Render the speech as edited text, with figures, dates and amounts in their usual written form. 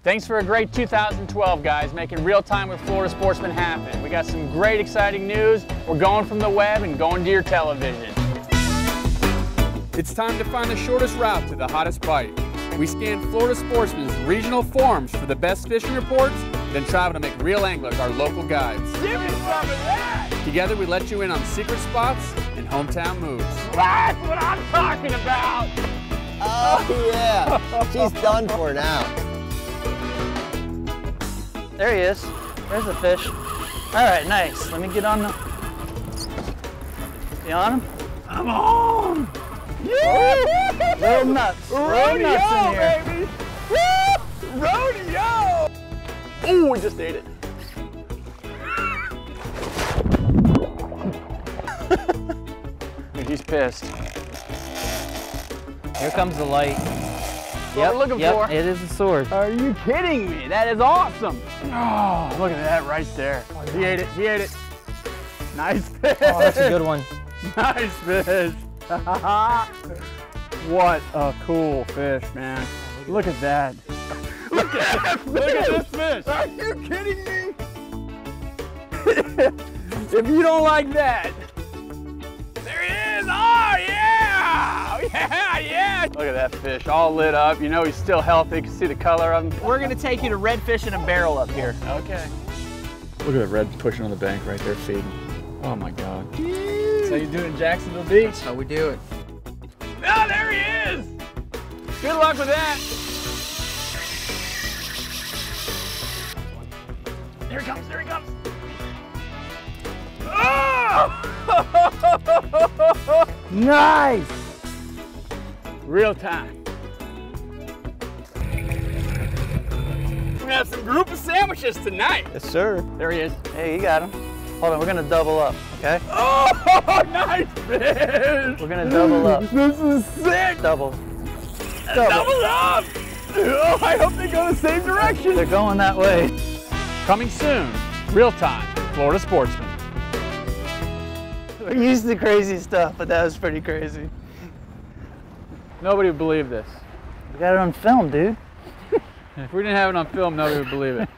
Thanks for a great 2012, guys, making Real Time with Florida Sportsman happen. We got some great, exciting news. We're going from the web and going to your television. It's time to find the shortest route to the hottest bite. We scan Florida Sportsman's regional forums for the best fishing reports, then travel to make real anglers our local guides. Give me some of that! Together we let you in on secret spots and hometown moves. That's what I'm talking about! Oh yeah, she's done for now. There he is. There's the fish. All right, nice. Let me get on the... You on him? I'm on! Yeah! Real nuts. Real nuts in here. Baby! Woo! Rodeo! Oh, we just ate it. He's pissed. Here comes the light. What we're looking for. It is a sword. Are you kidding me? That is awesome. Oh, look at that right there. He ate it. He ate it. Nice fish. Oh, that's a good one. Nice fish. What a cool fish, man. Look at that. Look at that fish. Look at this fish. Are you kidding me? If you don't like that. There he is. Oh, yeah. Yeah, yeah. Look at that fish all lit up. You know he's still healthy. You can see the color of him. We're going to take you to redfish in a barrel up here. Okay. Look at that red pushing on the bank right there feeding. Oh my God. That's how you do it in Jacksonville Beach? That's how we do it. Oh, there he is! Good luck with that. There he comes, there he comes. Oh! Nice! Real time. We're gonna have some group of sandwiches tonight. Yes, sir. There he is. Hey, you got him. Hold on, we're gonna double up, okay? Oh, nice fish! We're gonna double up. This is sick! Double. Double up! Oh, I hope they go the same direction. They're going that way. Coming soon, Real Time, Florida Sportsman. We're used to crazy stuff, but that was pretty crazy. Nobody would believe this. We got it on film, dude. If we didn't have it on film, nobody would believe it.